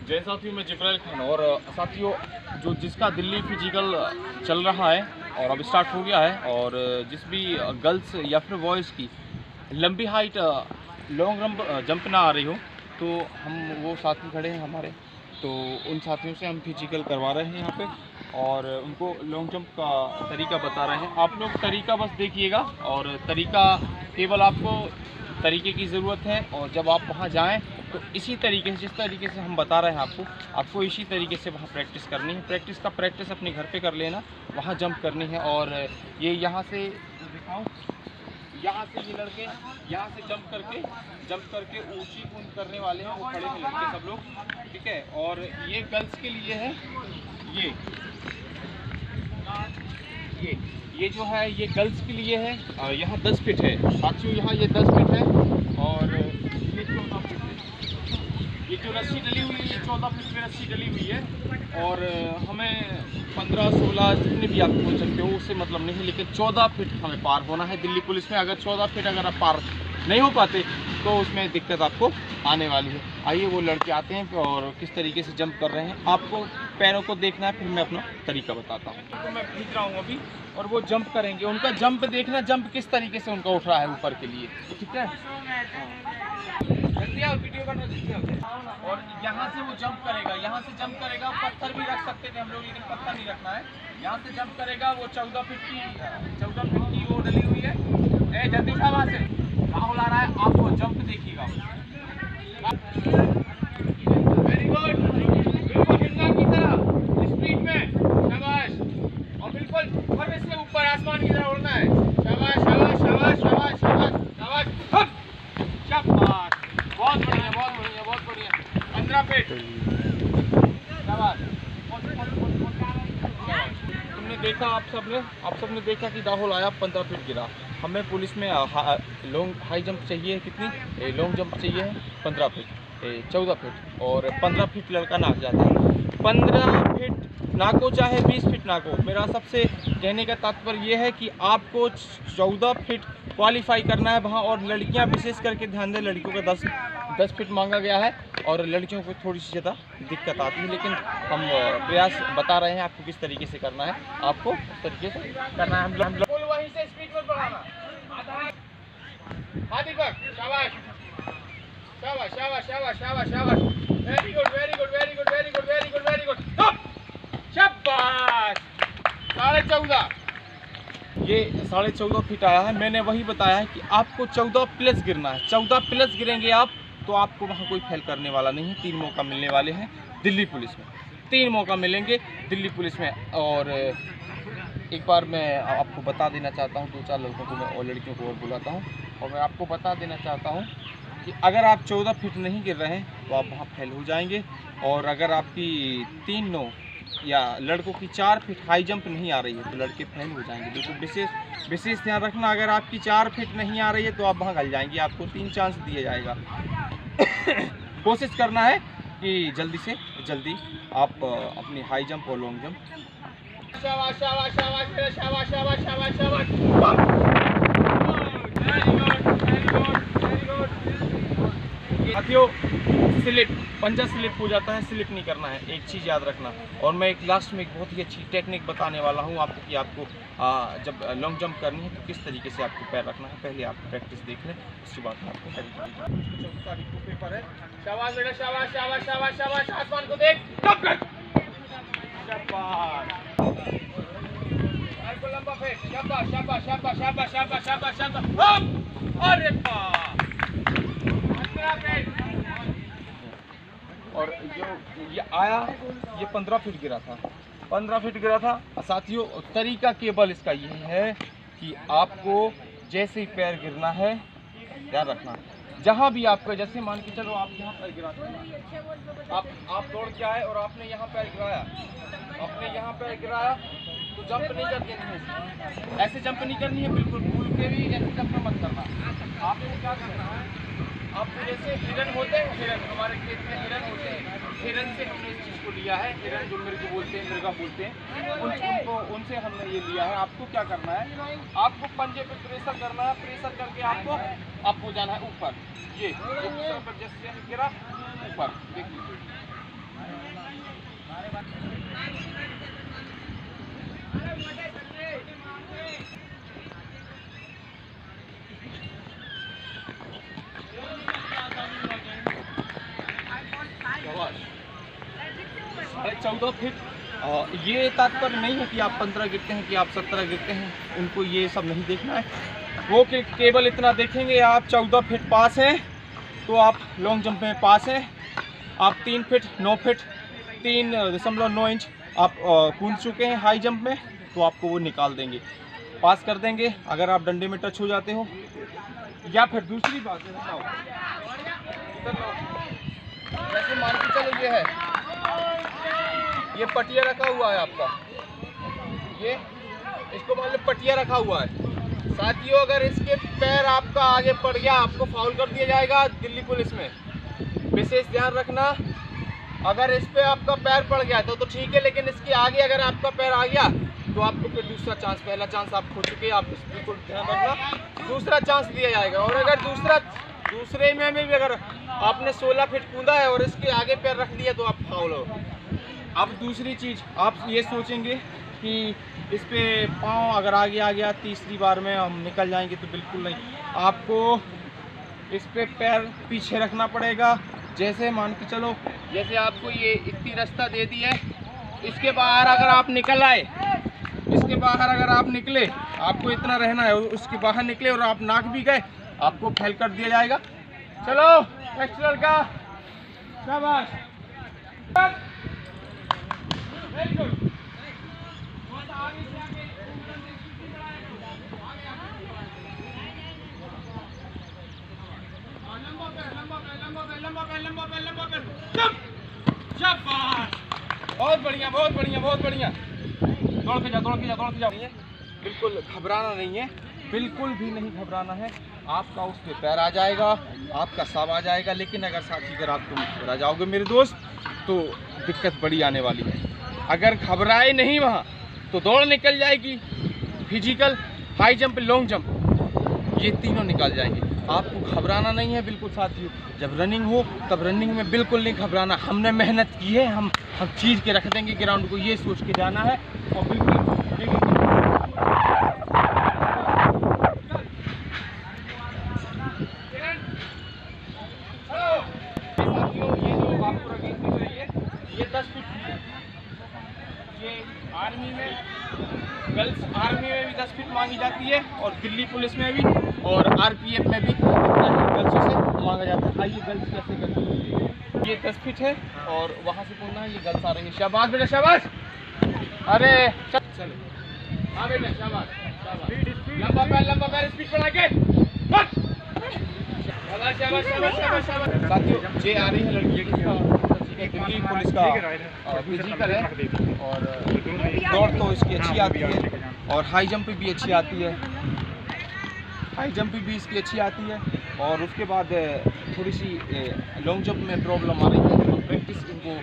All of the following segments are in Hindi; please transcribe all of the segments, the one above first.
जय साथियों, मैं जिब्राइल खान। और साथियों, जो जिसका दिल्ली फिजिकल चल रहा है और अब स्टार्ट हो गया है, और जिस भी गर्ल्स या फिर बॉयज़ की लंबी हाइट लॉन्ग जंप ना आ रही हो, तो हम वो साथी खड़े हैं हमारे, तो उन साथियों से हम फिजिकल करवा रहे हैं यहाँ पे, और उनको लॉन्ग जंप का तरीका बता रहे हैं। आप लोग तरीका बस देखिएगा, और तरीका केवल आपको तरीके की ज़रूरत है, और जब आप वहाँ जाएं तो इसी तरीके से, जिस तरीके से हम बता रहे हैं आपको इसी तरीके से वहाँ प्रैक्टिस करनी है। प्रैक्टिस अपने घर पे कर लेना, वहाँ जंप करनी है। और ये यहाँ से दिखाऊँ, यहाँ से ये लड़के यहाँ से जंप करके ऊंची कूद करने वाले हैं, वो खड़े हैं लड़के सब लोग, ठीक है। और ये गर्ल्स के लिए है, ये जो है ये गर्ल्स के लिए है। यहाँ 10 फीट है साथियों, यहाँ ये 10 फीट है, और ये 14 फीट है। ये जो रस्सी डली हुई है, ये 14 फीट में रस्सी डली हुई है, और हमें 15-16 जितने भी आप बोल सकते हो उससे मतलब नहीं, लेकिन 14 फीट हमें पार होना है दिल्ली पुलिस में। अगर 14 फीट अगर आप पार नहीं हो पाते तो उसमें दिक्कत आपको आने वाली है। आइए वो लड़के आते हैं और किस तरीके से जंप कर रहे हैं, आपको पैरों को देखना है, फिर मैं अपना तरीका बताता हूँ। तो मैं खींच रहा हूँ अभी, और वो जंप करेंगे, उनका जंप देखना, जंप किस तरीके से उनका उठ रहा है ऊपर के लिए, ठीक है। जल्दी आओ, वीडियो बना जल्दी आओ। और यहाँ से वो जंप करेगा, यहाँ से जंप करेगा, पत्थर भी रख सकते थे हम लोग, लेकिन पत्थर नहीं रखना है। यहाँ से जंप करेगा, वो 14 फीट की वो डली हुई है। जल्दी से वहाँ से राहुल आ रहा है, आप वो जंप देखिएगा। वेरी गुड, बिल्कुल हिलना की तरह, स्पीड में, शाबाश। और बिल्कुल ऊपर से ऊपर आसमान की तरह उड़ना है। शाबाश शाबाश शाबाश शाबाश शाबाश शाबाश, शाबाश, बहुत बढ़िया बहुत बढ़िया बहुत बढ़िया। 15 फीट, शाबाश। तुमने देखा, आप सबने देखा कि राहुल आया, 15 फीट गिरा। हमें पुलिस में लॉन्ग हाई जंप चाहिए, कितनी लॉन्ग जंप चाहिए है 15 फीट, 14 फीट, और 15 फीट लड़का नाक जाता है। 15 फीट नाको चाहे 20 फीट नाको, मेरा सबसे कहने का तात्पर्य ये है कि आपको 14 फीट क्वालिफाई करना है वहाँ। और लड़कियाँ विशेष करके ध्यान दें, लड़कियों का 10 फीट मांगा गया है, और लड़कियों को थोड़ी सी ज़्यादा दिक्कत आती है, लेकिन हम प्रयास बता रहे हैं आपको किस तरीके से करना है, आपको उस तरीके से करना है। हम लोग वहीं से स्पीड में बढ़ाना, शाबाश शाबाश शाबाश शाबाश शाबाश शाबाश, very good very good very good very good very good very good, शाबाश। 14.5, ये 14.5 फीट आया है। मैंने वही बताया है कि आपको 14 प्लस गिरना है। 14 प्लस गिरेंगे आप तो आपको वहाँ कोई फेल करने वाला नहीं है। 3 मौका मिलने वाले हैं दिल्ली पुलिस में, 3 मौका मिलेंगे दिल्ली पुलिस में। और एक बार मैं आपको बता देना चाहता हूँ, 2-4 लड़कों को मैं और लड़कियों को और बुलाता हूँ, और मैं आपको बता देना चाहता हूँ कि अगर आप 14 फीट नहीं गिर रहे हैं तो आप वहाँ फेल हो जाएंगे। और अगर आपकी 3-9 या लड़कों की 4 फीट हाई जंप नहीं आ रही है तो लड़के फेल हो जाएंगे। बिल्कुल विशेष ध्यान रखना, अगर आपकी 4 फीट नहीं आ रही है तो आप वहाँ गल जाएंगे, आपको 3 चांस दिया जाएगा। कोशिश करना है कि जल्दी से जल्दी आप अपनी हाई जंप और लॉन्ग जंप। शाबाश शाबाश शाबाश शाबाश शाबाश शाबाश शाबाश, very good very good very good. साथियों, स्लिप, पंजा स्लिप हो जाता है, स्लिप नहीं करना है, एक चीज़ याद रखना। और मैं एक लास्ट में एक बहुत ही अच्छी टेक्निक बताने वाला हूँ आपको कि आपको जब लॉन्ग जंप करनी है तो किस तरीके से आपको पैर रखना है। पहले आप प्रैक्टिस देख लें, उसके बाद मैं आपको तारीख को पेपर है। शाबाश बेटा शाबाश शाबाश शाबाश शाबाश, आसमान को देख, शाबाश, लंबा फेंक, शाबाश शाबाश शाबाश शाबाश शाबाश शाबाश शाबाश, अरे वाह। और जो ये आया, ये 15 फीट गिरा था, 15 फीट गिरा था। साथियों, तरीका केवल इसका ये है कि आपको जैसे ही पैर गिरना है, ध्यान रखना, जहाँ भी आपका, जैसे मान के चलो आप यहाँ पैर गिराते हैं, आप दौड़ के आए और आपने यहाँ पैर गिराया, तो जंप नहीं कर देनी है, ऐसे जंप नहीं करनी है, बिल्कुल भूल के भी ऐसे जंप मत करना। आपको क्या करना है, आपको जैसे हिरन होते हैं, हिरन हमारे खेत में हिरन होते हैं, हिरन से हमने इस चीज़ को लिया है। हिरन जो मृग बोलते हैं, मृगा बोलते हैं, उनसे हमने ये लिया है। आपको क्या करना है, आपको पंजे पे प्रेशर करना है, प्रेशर करके आपको अप हो जाना है ऊपर। ये जैसे गिरा ऊपर, देखिए 14 फीट। ये तात्पर्य नहीं है कि आप 15 गिरते हैं कि आप 17 गिरते हैं, उनको ये सब नहीं देखना है। वो केवल इतना देखेंगे आप 14 फीट पास हैं तो आप लॉन्ग जंप में पास हैं। आप 3 फीट 9 फीट 3.9 इंच आप कूद चुके हैं हाई जंप में, तो आपको वो निकाल देंगे, पास कर देंगे अगर आप डंडे में टच हो जाते हो। या फिर दूसरी बात है, जैसे मान के चलो ये पटिया रखा हुआ है आपका, ये इसको मान लो पटिया रखा हुआ है। साथियों, अगर इसके पैर आपका आगे पड़ गया आपको फाउल कर दिया जाएगा दिल्ली पुलिस में। विशेष ध्यान रखना, अगर इस पे आपका पैर पड़ गया तो ठीक है, लेकिन इसके आगे अगर आपका पैर आ गया तो आपको फिर दूसरा चांस, पहला चांस आप खो चुके हैं, आप बिल्कुल ध्यान रखना, दूसरा चांस दिया जाएगा। और अगर दूसरे में भी अगर आपने 16 फीट कूदा है और इसके आगे पैर रख दिया तो आप फाउल हो। अब दूसरी चीज़ आप ये सोचेंगे कि इस पे पाँव अगर आगे आ गया तीसरी बार में हम निकल जाएंगे, तो बिल्कुल नहीं, आपको इस पे पैर पीछे रखना पड़ेगा। जैसे मान के चलो, जैसे आपको ये इतनी रास्ता दे दी है, इसके बाहर अगर आप निकल आए, इसके बाहर अगर आप निकले, आपको इतना रहना है, उसके बाहर निकले और आप नाक भी गए, आपको फेल कर दिया जाएगा। चलो नेक्स्ट लड़का, शाबाश, वेरी गुड। बहुत बढ़िया, बहुत बढ़िया, बहुत बढ़िया। दौड़ के जाओ। बिल्कुल घबराना नहीं है, बिल्कुल भी नहीं घबराना है। आपका उस पे पैर आ जाएगा, आपका सब आ जाएगा, लेकिन अगर साथी अगर आप तुम घबरा जाओगे मेरे दोस्त, तो दिक्कत बड़ी आने वाली है। अगर घबराए नहीं वहाँ तो दौड़ निकल जाएगी, physical, high jump, long jump, ये तीनों निकल जाएंगे। आपको घबराना नहीं है बिल्कुल साथियों। जब रनिंग हो तब रनिंग में बिल्कुल नहीं घबराना। हमने मेहनत की है, हम चीज़ के रख देंगे ग्राउंड को, ये सोच के जाना है। और बिल्कुल साथियों, ये जो आपको रनिंग दिख रही है, ये 10 फीट की है। ये आर्मी में, गर्ल्स आर्मी में भी 10 फीट मांगी जाती है, और दिल्ली पुलिस में भी, और आरपीएफ में भी गर्ल्सों से मांगा जाता है। आइए गर्ल्स कैसे करती है। ये 10 फीट है और वहाँ से बोलना है, ये गर्ल्स आ रही है। शाबाश बेटा, शाबाश। अरे चले, हाँ बेटा, शाबाश, लंबा पैर स्पीड बढ़ा के, शाबाश शाबाश शाबाश शाबाश शाबाश। साथियों, ये आ रही है लड़की दिल्ली पुलिस का फिजिकल है, और दौड़ तो इसकी अच्छी आती है, और हाई जंप भी अच्छी आती है, हाई जंप भी इसकी अच्छी आती है। और उसके बाद थोड़ी सी लॉन्ग जंप में प्रॉब्लम आ रही है, तो प्रैक्टिस इनको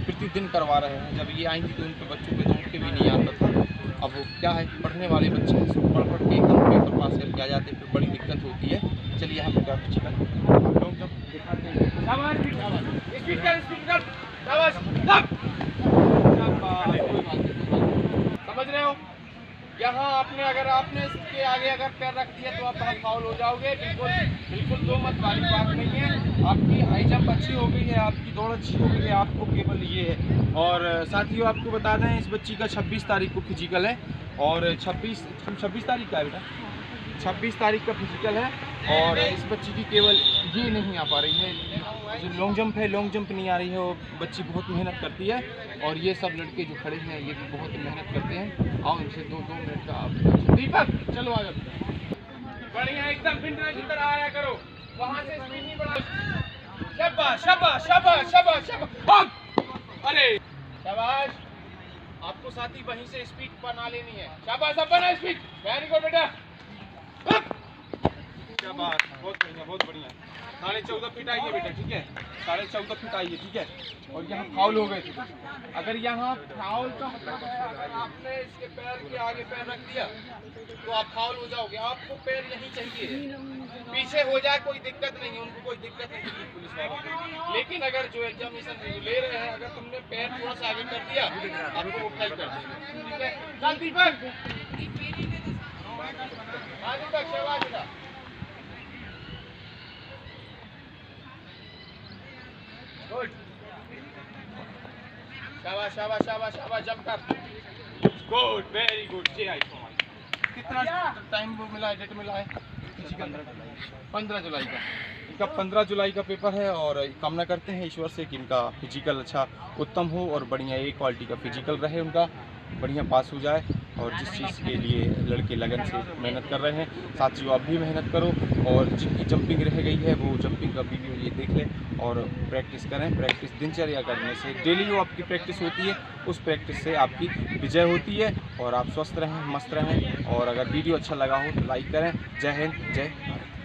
प्रतिदिन करवा रहे हैं। जब ये आई थी तो उनके बच्चों के दौड़ के भी नहीं आता था। अब वो क्या है, पढ़ने वाले बच्चे हैं, पढ़ के एकदम पेपर पास करके आ जाते हैं, फिर बड़ी दिक्कत होती है। चलिए हम लॉन्ग जंप दिखाते हैं। समझ रहे हो, यहाँ अगर आपने इसके आगे अगर पैर रख दिया तो आप फाउल हो जाओगे। बिल्कुल दो मत वाली बात नहीं है। आपकी हाई जंप अच्छी हो गई है, आपकी दौड़ अच्छी हो गई है, आपको केवल ये है। और साथियों, आपको बता दें, इस बच्ची का 26 तारीख को फिजिकल है, और 26 तारीख का है बेटा, 26 तारीख का फिजिकल है। और इस बच्ची की केवल ये नहीं आ पा रही है, जो लॉन्ग जंप है, लॉन्ग जंप नहीं आ रही है। वो बच्ची बहुत मेहनत करती है, और ये सब लड़के जो खड़े हैं ये भी बहुत मेहनत करते हैं। आओ इनसे 2 मिनट का आप, दीपक चलो आगे, बढ़िया एकदम फिटनेस की तरह आया करो, वहाँ से स्पीड नहीं बढ़ा। शाबाश शाबाश शाबाश शाबाश शाबाश, अरे शाबाश। आपको साथी वहीं से स्पीड बना लेनी है। शाबाश, अब बना स्पीड, वेरी गुड बेटा, शाबाश, बहुत बढ़िया, बहुत बढ़िया। 14.5 फीट आई है बेटा, ठीक है, 14.5 फीट आई है, ठीक है। और यहाँ फाउल हो गए थे। अगर यहाँ फाउल का मतलब है, अगर आपने इसके पैर के आगे पैर रख दिया तो आप फाउल हो जाओगे। आपको पैर यहीं चाहिए, पीछे हो जाए कोई दिक्कत नहीं है, उनको कोई दिक्कत नहीं है पुलिस वालों को। लेकिन अगर जो एग्जामिनेशन ले रहे हैं, अगर तुमने पैर थोड़ा सा आगे कर दिया, आपको उठाई कर देंगे। ठीक है, चल दीपक, हाँ दीपक, शाबाश बेटा। गुड, शाबाश शाबाश शाबाश शाबाश, जंप कर। Good, very good. जी आई कितना टाइम वो मिला है, डेट मिला है? 15 जुलाई का। इनका 15 जुलाई का पेपर है और कामना करते हैं ईश्वर से कि इनका फिजिकल अच्छा उत्तम हो और बढ़िया ए क्वालिटी का फिजिकल रहे, उनका बढ़िया पास हो जाए। और जिस चीज़ के लिए लड़के लगन से मेहनत कर रहे हैं, साथियों आप भी मेहनत करो और जिनकी जंपिंग रह गई है वो जंपिंग का वीडियो ये देख लें और प्रैक्टिस करें। प्रैक्टिस दिनचर्या करने से डेली जो आपकी प्रैक्टिस होती है उस प्रैक्टिस से आपकी विजय होती है और आप स्वस्थ रहें, मस्त रहें। और अगर वीडियो अच्छा लगा हो तो लाइक करें। जय हिंद, जय भारत।